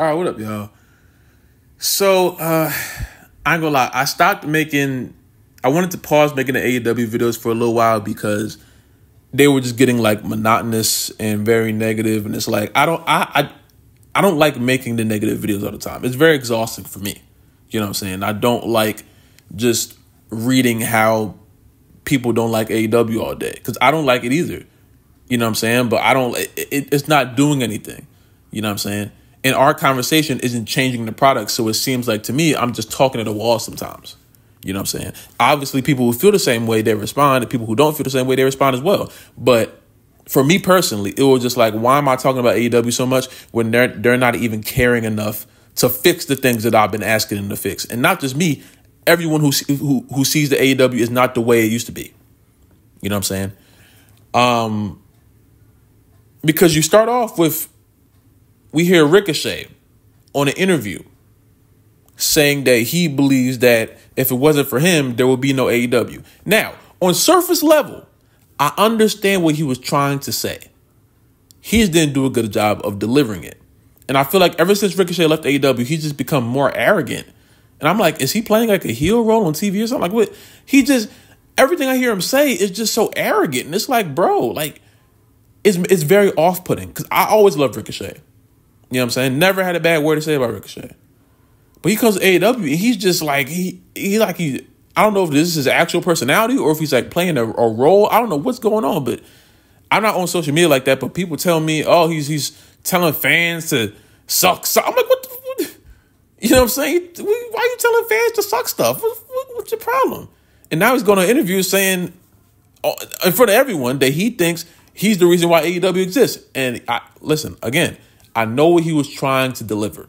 All right, what up, y'all? So, I ain't gonna lie. I wanted to pause making the AEW videos for a little while because they were just getting like monotonous and very negative. And it's like, I don't like making the negative videos all the time. It's very exhausting for me. You know what I'm saying? I don't like just reading how people don't like AEW all day because I don't like it either. You know what I'm saying? But it's not doing anything. You know what I'm saying? And our conversation isn't changing the product. So it seems like to me, I'm just talking to the wall sometimes. You know what I'm saying? Obviously, people who feel the same way, they respond. And people who don't feel the same way, they respond as well. But for me personally, it was just like, why am I talking about AEW so much when they're not even caring enough to fix the things that I've been asking them to fix? And not just me, everyone who sees the AEW is not the way it used to be. You know what I'm saying? Because you start off with, we hear Ricochet on an interview saying that he believes that if it wasn't for him, there would be no AEW. Now, on surface level, I understand what he was trying to say. He just didn't do a good job of delivering it. And I feel like ever since Ricochet left AEW, he's just become more arrogant. And I'm like, is he playing like a heel role on TV or something? Like, what? Everything I hear him say is just so arrogant. And it's like, bro, like, it's very off-putting because I always loved Ricochet. You know what I'm saying? Never had a bad word to say about Ricochet. But he comes to AEW and he's just like, I don't know if this is his actual personality or if he's like playing a role. I don't know what's going on, but I'm not on social media like that. But people tell me, oh, he's telling fans to suck. I'm like, what? You know what I'm saying? Why are you telling fans to suck stuff? What's your problem? And now he's going on interviews saying in front of everyone that he thinks he's the reason why AEW exists. And listen, again, I know what he was trying to deliver.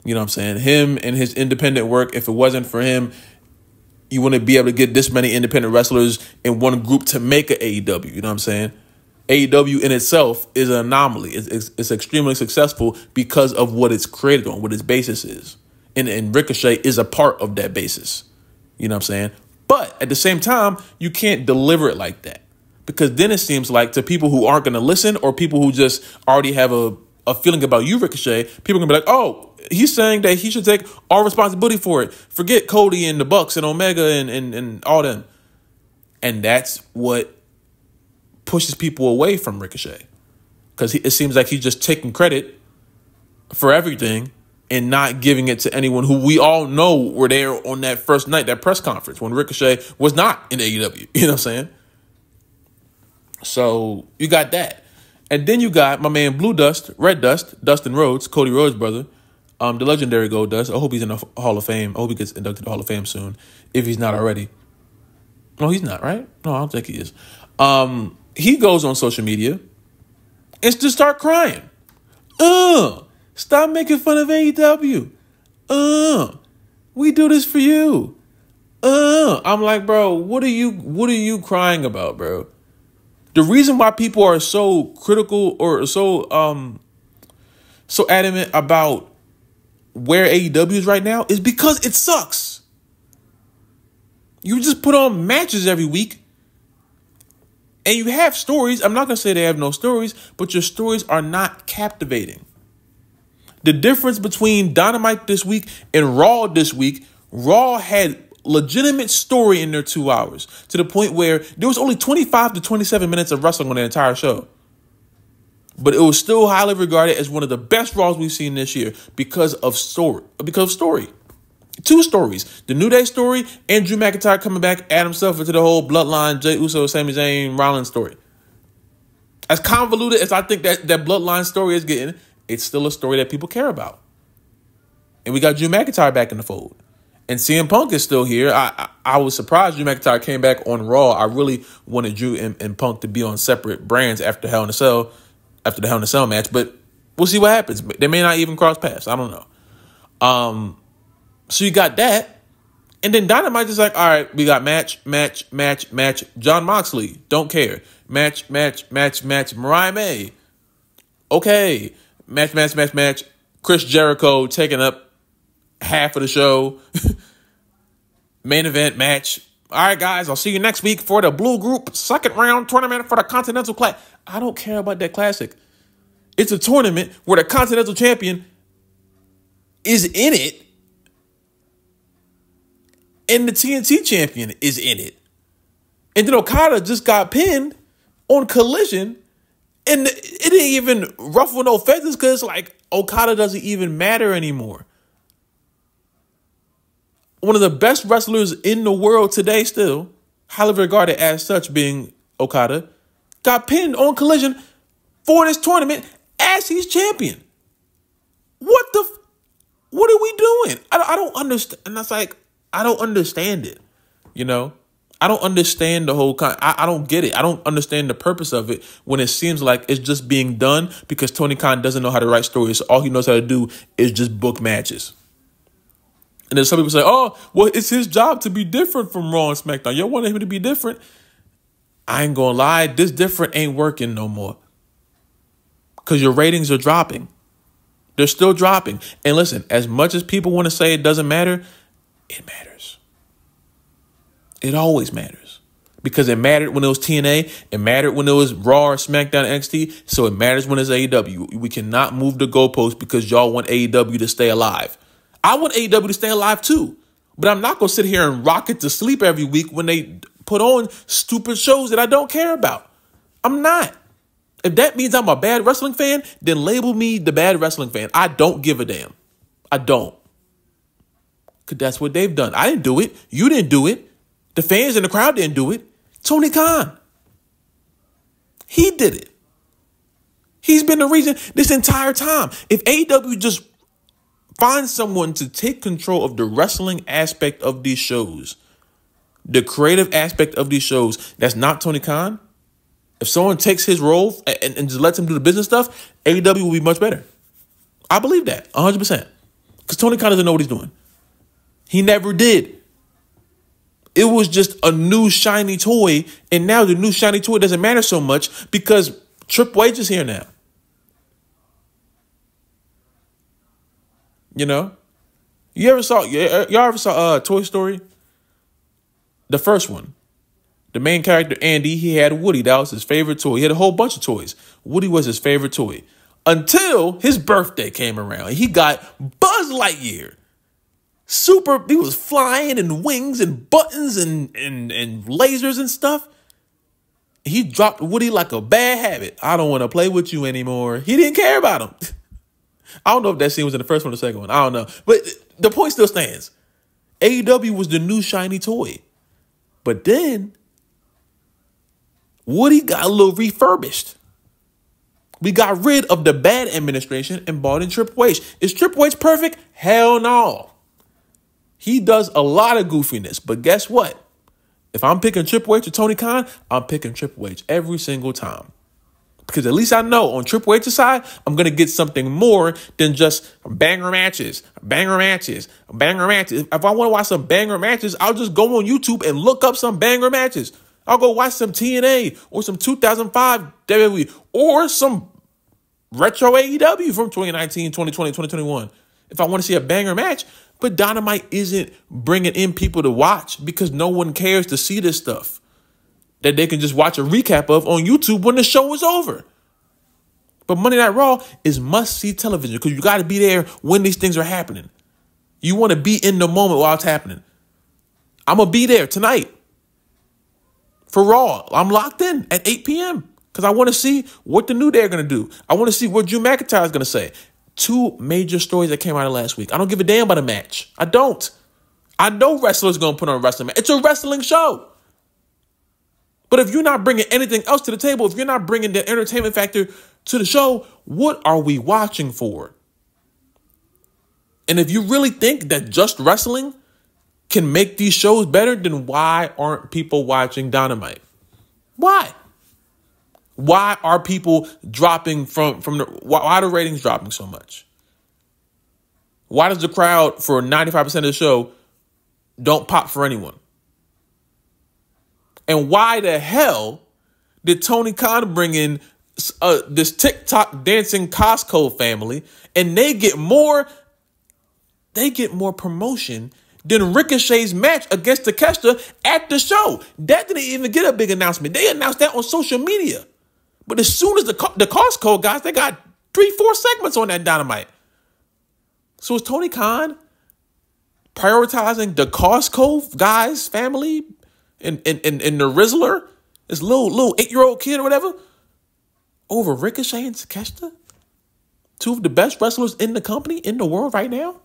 You know what I'm saying? Him and his independent work, if it wasn't for him, you wouldn't be able to get this many independent wrestlers in one group to make an AEW. You know what I'm saying? AEW in itself is an anomaly. It's extremely successful because of what it's created on, what its basis is. And Ricochet is a part of that basis. You know what I'm saying? But at the same time, you can't deliver it like that. Because then it seems like to people who aren't going to listen or people who just already have a feeling about you, Ricochet, people are going to be like, oh, he's saying that he should take all responsibility for it. Forget Cody and the Bucks and Omega and all them. And that's what pushes people away from Ricochet. Because it seems like he's just taking credit for everything and not giving it to anyone who we all know were there on that first night, that press conference, when Ricochet was not in AEW. You know what I'm saying? So you got that. And then you got my man Blue Dust, Red Dust, Dustin Rhodes, Cody Rhodes' brother, the legendary Gold Dust. I hope he's in the Hall of Fame. I hope he gets inducted to the Hall of Fame soon, if he's not already. No, he's not, right? No, I don't think he is. He goes on social media and just start crying. Stop making fun of AEW. We do this for you. I'm like, bro, what are you crying about, bro? The reason why people are so critical or so adamant about where AEW is right now is because it sucks. You just put on matches every week and you have stories. I'm not going to say they have no stories, but your stories are not captivating. The difference between Dynamite this week and Raw this week, Raw had legitimate story in their 2 hours to the point where there was only 25 to 27 minutes of wrestling on the entire show. But it was still highly regarded as one of the best Raws we've seen this year because of story. Two stories. The New Day story and Drew McIntyre coming back, add himself into the whole bloodline, Jey Uso, Sami Zayn, Rollins story. As convoluted as I think that bloodline story is getting, it's still a story that people care about. And we got Drew McIntyre back in the fold. And CM Punk is still here. I was surprised Drew McIntyre came back on Raw. I really wanted Drew and Punk to be on separate brands after the Hell in a Cell match. But we'll see what happens. They may not even cross paths. I don't know. So you got that. And then Dynamite is like, all right, we got match. John Moxley, don't care. Match. Mariah May. Okay. Match. Chris Jericho taking up half of the show. Main event match. All right, guys, I'll see you next week for the Blue Group second round tournament for the Continental Classic. I don't care about that classic. It's a tournament where the Continental Champion is in it, and the TNT champion is in it. And then Okada just got pinned on Collision, and it didn't even ruffle no feathers because, like, Okada doesn't even matter anymore. One of the best wrestlers in the world today, still highly regarded as such, being Okada, got pinned on Collision for this tournament as he's champion. What are we doing? I don't understand. And that's like, I don't understand it. You know, I don't understand the whole I don't get it. I don't understand the purpose of it when it seems like it's just being done because Tony Khan doesn't know how to write stories. So all he knows how to do is just book matches. And then some people say, oh, well, it's his job to be different from Raw and SmackDown. You want him to be different? I ain't gonna lie, this different ain't working no more. Because your ratings are dropping. They're still dropping. And listen, as much as people want to say it doesn't matter, it matters. It always matters. Because it mattered when it was TNA. It mattered when it was Raw or SmackDown NXT. So it matters when it's AEW. We cannot move the goalposts because y'all want AEW to stay alive. I want AEW to stay alive too. But I'm not going to sit here and rock it to sleep every week when they put on stupid shows that I don't care about. I'm not. If that means I'm a bad wrestling fan, then label me the bad wrestling fan. I don't give a damn. I don't. Because that's what they've done. I didn't do it. You didn't do it. The fans in the crowd didn't do it. Tony Khan. He did it. He's been the reason this entire time. If AEW just finds someone to take control of the wrestling aspect of these shows, the creative aspect of these shows, that's not Tony Khan. If someone takes his role and just lets him do the business stuff, AEW will be much better. I believe that 100%. Because Tony Khan doesn't know what he's doing. He never did. It was just a new shiny toy. And now the new shiny toy doesn't matter so much because Triple H is here now. You know? Y'all ever saw Toy Story? The first one. The main character, Andy, he had Woody. That was his favorite toy. He had a whole bunch of toys. Woody was his favorite toy. Until his birthday came around. He got Buzz Lightyear. He was flying and wings and buttons and lasers and stuff. He dropped Woody like a bad habit. I don't want to play with you anymore. He didn't care about him. I don't know if that scene was in the first one or the second one. I don't know. But the point still stands. AEW was the new shiny toy. But then Woody got a little refurbished. We got rid of the bad administration and brought in Triple H. Is Triple H perfect? Hell no. He does a lot of goofiness. But guess what? If I'm picking Triple H or Tony Khan, I'm picking Triple H every single time. Because at least I know on Triple H's side, I'm going to get something more than just banger matches. If I want to watch some banger matches, I'll just go on YouTube and look up some banger matches. I'll go watch some TNA or some 2005 WWE or some retro AEW from 2019, 2020, 2021. If I want to see a banger match, but Dynamite isn't bringing in people to watch because no one cares to see this stuff that they can just watch a recap of on YouTube when the show is over. But Monday Night Raw is must-see television because you got to be there when these things are happening. You want to be in the moment while it's happening. I'm going to be there tonight for Raw. I'm locked in at 8 p.m. because I want to see what the New Day are going to do. I want to see what Drew McIntyre is going to say. 2 major stories that came out of last week. I don't give a damn about a match. I don't. I know wrestlers going to put on a wrestling match. It's a wrestling show. But if you're not bringing anything else to the table, if you're not bringing the entertainment factor to the show, what are we watching for? And if you really think that just wrestling can make these shows better, then why aren't people watching Dynamite? Why? Why are people dropping why are the ratings dropping so much? Why does the crowd for 95% of the show don't pop for anyone? And why the hell did Tony Khan bring in this TikTok dancing Costco family and they get more promotion than Ricochet's match against Takeshita at the show? That didn't even get a big announcement. They announced that on social media. But as soon as the Costco guys, they got 3-4 segments on that Dynamite. So is Tony Khan prioritizing the Costco guy's family and the Rizzler, this little 8-year-old kid or whatever, over Ricochet and Takeshita? Two of the best wrestlers in the company, in the world right now?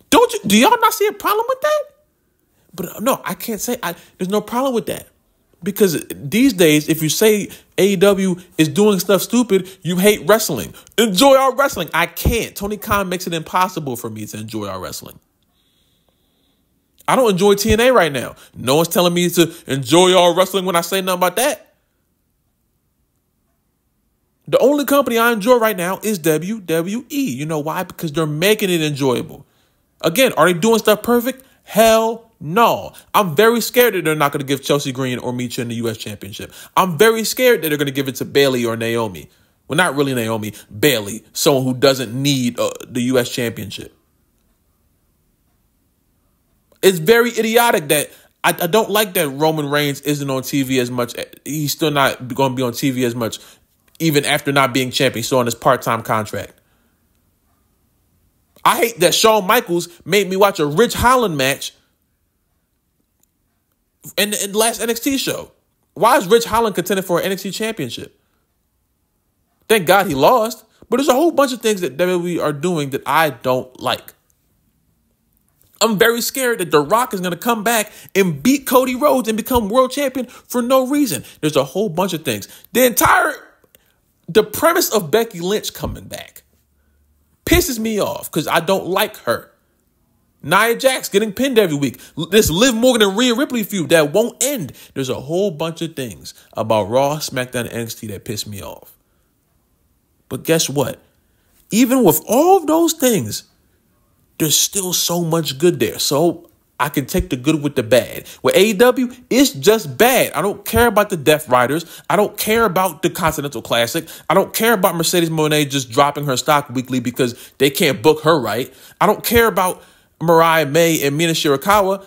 Do y'all not see a problem with that? But no, I can't say, there's no problem with that. Because these days, if you say AEW is doing stuff stupid, you hate wrestling. Enjoy our wrestling. I can't. Tony Khan makes it impossible for me to enjoy our wrestling. I don't enjoy TNA right now. No one's telling me to enjoy our wrestling when I say nothing about that. The only company I enjoy right now is WWE. You know why? Because they're making it enjoyable. Again, are they doing stuff perfect? Hell no. I'm very scared that they're not going to give Chelsea Green or Micha in the U.S. Championship. I'm very scared that they're going to give it to Bayley or Naomi. Well, not really Naomi, Bayley, someone who doesn't need the U.S. Championship. It's very idiotic that I don't like that Roman Reigns isn't on TV as much. He's still not going to be on TV as much, even after not being champion. He's still on his part-time contract. I hate that Shawn Michaels made me watch a Ridge Holland match in the last NXT show. Why is Ridge Holland contending for an NXT championship? Thank God he lost. But there's a whole bunch of things that WWE are doing that I don't like. I'm very scared that The Rock is going to come back and beat Cody Rhodes and become world champion for no reason. There's a whole bunch of things. The premise of Becky Lynch coming back pisses me off because I don't like her. Nia Jax getting pinned every week. This Liv Morgan and Rhea Ripley feud that won't end. There's a whole bunch of things about Raw, SmackDown, and NXT that piss me off. But guess what? Even with all of those things, there's still so much good there. So I can take the good with the bad. With AEW, it's just bad. I don't care about the Death Riders. I don't care about the Continental Classic. I don't care about Mercedes Moné just dropping her stock weekly because they can't book her right. I don't care about Mariah May and Mina Shirakawa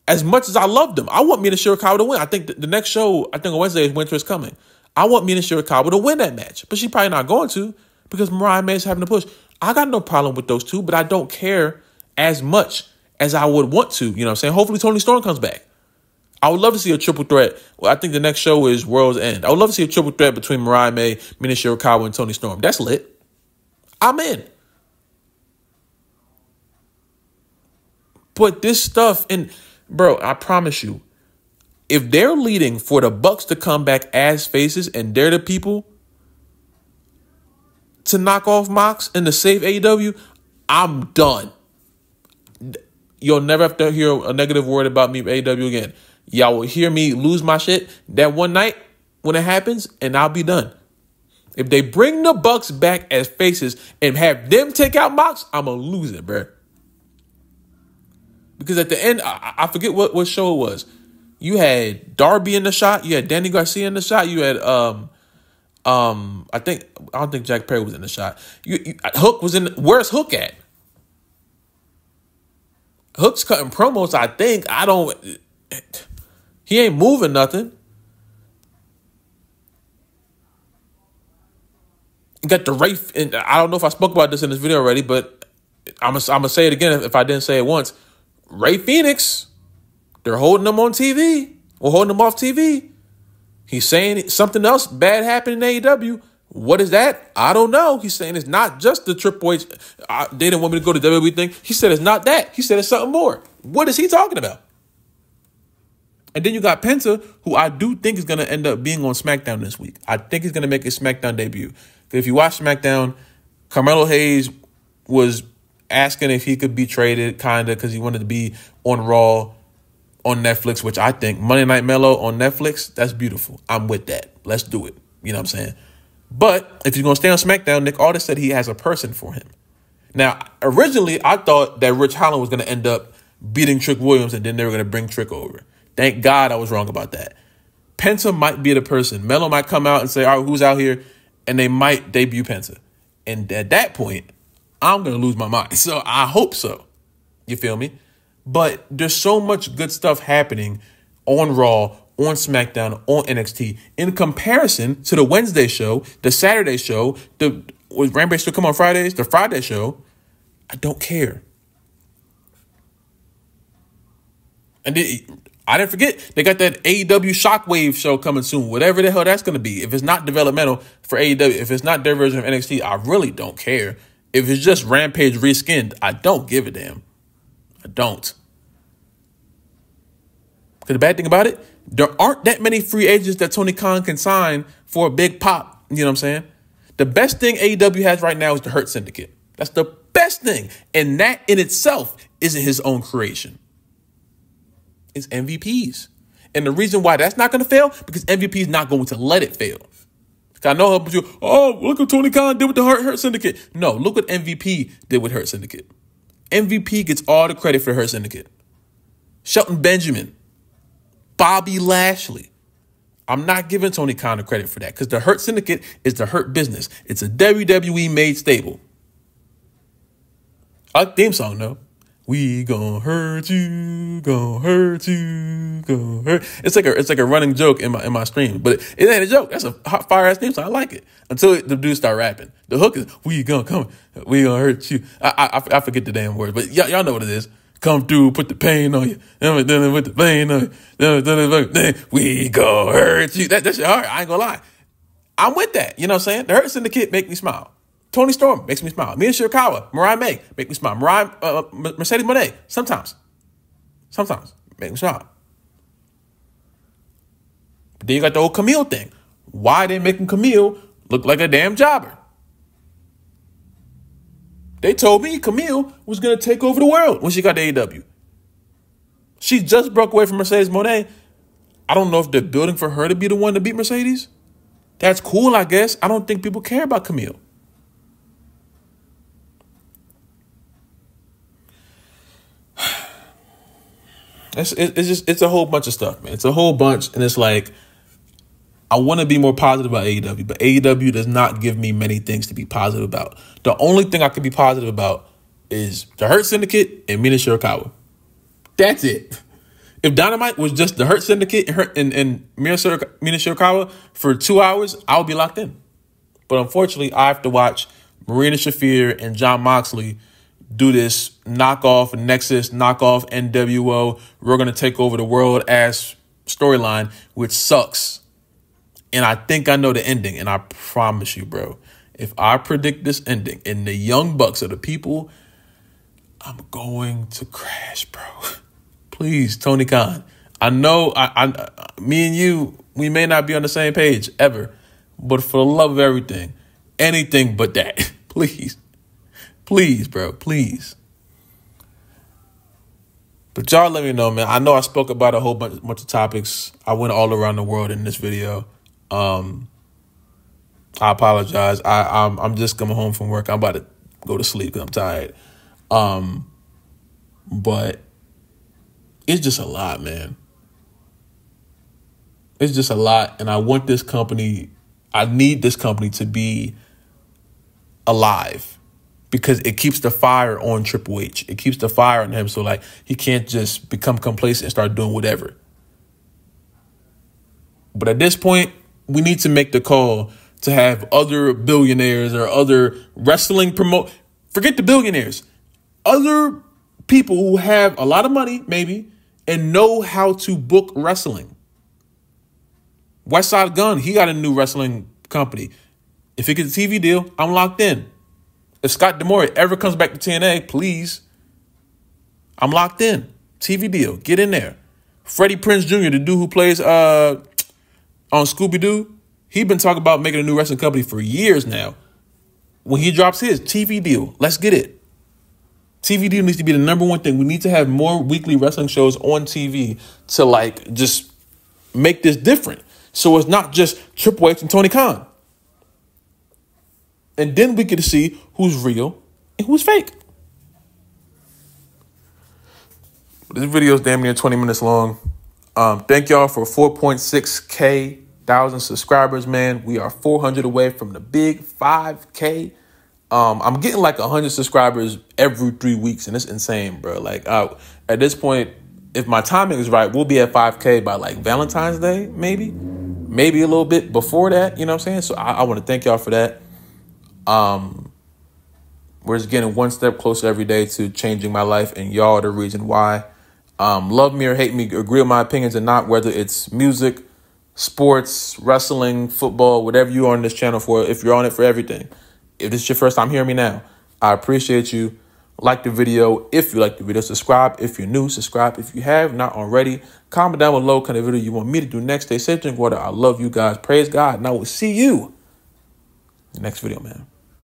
as much as I love them. I want Mina Shirakawa to win. I think the next show, I think on Wednesday, is Winter is Coming. I want Mina Shirakawa to win that match. But she's probably not going to because Mariah May is having to push. I got no problem with those two, but I don't care as much as I would want to. You know what I'm saying? Hopefully Toni Storm comes back. I would love to see a triple threat. Well, I think the next show is World's End. I would love to see a triple threat between Mariah May, Mina Shirakawa, and Toni Storm. That's lit. I'm in. But this stuff, and bro, I promise you, if they're leading for the Bucks to come back as faces and they're the people to knock off Mox and to save AEW, I'm done. You'll never have to hear a negative word about me AEW again. Y'all will hear me lose my shit that one night when it happens, and I'll be done. If they bring the Bucks back as faces and have them take out Mox, I'm going to lose it, bro. Because at the end, I forget what show it was. You had Darby in the shot. You had Danny Garcia in the shot. You had I don't think Jack Perry was in the shot. Hook was in. Where's Hook at? Hook's cutting promos. I think he ain't moving nothing. You got the Rafe, and I don't know if I spoke about this in this video already, but I'm gonna say it again if I didn't say it once. Ray Phoenix, they're holding him on TV. We're holding him off TV. He's saying something else bad happened in AEW. What is that? I don't know. He's saying it's not just the Triple H. They didn't want me to go to WWE thing. He said it's not that. He said it's something more. What is he talking about? And then you got Penta, who I do think is going to end up being on SmackDown this week. I think he's going to make his SmackDown debut. Because if you watch SmackDown, Carmelo Hayes was asking if he could be traded, kind of, because he wanted to be on Raw on Netflix, which I think Monday Night Mellow on Netflix, that's beautiful. I'm with that. Let's do it. You know what I'm saying? But if you're going to stay on SmackDown, Nick Aldis said he has a person for him. Now, originally, I thought that Rich Holland was going to end up beating Trick Williams and then they were going to bring Trick over. Thank God I was wrong about that. Penta might be the person. Mello might come out and say, all right, who's out here? And they might debut Penta. And at that point, I'm going to lose my mind. So I hope so. You feel me? But there's so much good stuff happening on Raw, on SmackDown, on NXT in comparison to the Wednesday show, the Saturday show, was Rampage still come on Fridays? The Friday show. I don't care. And I didn't forget, they got that AEW Shockwave show coming soon, whatever the hell that's going to be. If it's not developmental for AEW, if it's not their version of NXT, I really don't care. If it's just Rampage reskinned, I don't give a damn. I don't. Because the bad thing about it, there aren't that many free agents that Tony Khan can sign for a big pop. You know what I'm saying? The best thing AEW has right now is the Hurt Syndicate. That's the best thing. And that in itself isn't his own creation. It's MVPs. And the reason why that's not going to fail, because MVP is not going to let it fail. I know how you, oh, look what Tony Khan did with the Hurt Syndicate. No, look what MVP did with Hurt Syndicate. MVP gets all the credit for Hurt Syndicate. Shelton Benjamin, Bobby Lashley. I'm not giving Tony Khan the credit for that because the Hurt Syndicate is the Hurt Business. It's a WWE made stable. I like the theme song, though. We gon' hurt you, gon' hurt you, gon' hurt. It's like a running joke in my stream, but it ain't a joke. That's a hot fire ass theme song. I like it until the dudes start rapping. The hook is we gonna hurt you. I forget the damn word, but y'all know what it is. Come through, put the pain on you. Put the pain on you. We gon' hurt you. That shit hard. I ain't gonna lie. I'm with that. You know what I'm saying? The Hurt Syndicate make me smile. Tony Storm makes me smile. Mina Shirakawa, Mariah May make me smile. Mercedes Moné sometimes make me smile. But then you got the old Camille thing. Why they making Camille look like a damn jobber? They told me Camille was gonna take over the world when she got to AEW. She just broke away from Mercedes Moné. I don't know if they're building for her to be the one to beat Mercedes. That's cool, I guess. I don't think people care about Camille. It's a whole bunch of stuff, man. It's a whole bunch, and it's like I want to be more positive about AEW, but AEW does not give me many things to be positive about. The only thing I can be positive about is the Hurt Syndicate and Mina Shirakawa. That's it. If Dynamite was just the Hurt Syndicate and Mina Shirakawa for 2 hours, I would be locked in. But unfortunately, I have to watch Marina Shafir and Jon Moxley do this knockoff Nexus, knockoff NWO, we're going to take over the world ass storyline, which sucks. And I think I know the ending. And I promise you, bro, if I predict this ending and the Young Bucks are the people, I'm going to crash, bro. Please, Tony Khan. I know me and you, we may not be on the same page ever, but for the love of everything, anything but that, please. Please, bro, please. But y'all let me know, man. I know I spoke about a whole bunch of topics. I went all around the world in this video. I apologize. I'm just coming home from work. I'm about to go to sleep because I'm tired. But it's just a lot, man. It's just a lot. And I want this company, I need this company to be alive. Because it keeps the fire on Triple H. It keeps the fire on him. So, like, he can't just become complacent and start doing whatever. But at this point, we need to make the call to have other billionaires or other wrestling forget the billionaires. Other people who have a lot of money, maybe, and know how to book wrestling. Westside Gunn, he got a new wrestling company. If he gets a TV deal, I'm locked in. If Scott D'Amore ever comes back to TNA, please, I'm locked in. TV deal, get in there. Freddie Prinze Jr., the dude who plays on Scooby-Doo, he's been talking about making a new wrestling company for years now. When he drops his TV deal, let's get it. TV deal needs to be the number one thing. We need to have more weekly wrestling shows on TV to like just make this different. So it's not just Triple H and Tony Khan. And then we get to see who's real and who's fake. This video is damn near 20 minutes long. Thank y'all for 4.6K thousand subscribers, man. We are 400 away from the big 5K. I'm getting like 100 subscribers every 3 weeks, and it's insane, bro. Like at this point, if my timing is right, we'll be at 5K by like Valentine's Day, maybe a little bit before that. You know what I'm saying? So I want to thank y'all for that. We're just getting one step closer every day to changing my life, and y'all are the reason why. Love me or hate me, agree with my opinions or not, whether it's music, sports, wrestling, football, whatever you're on this channel for, if you're on it for everything. If this is your first time hearing me now, I appreciate you. Like the video if you like the video. Subscribe if you're new. Subscribe if you have not already. Comment down below what kind of video you want me to do next. Stay safe, drink water. I love you guys. Praise God. And I will see you in the next video, man.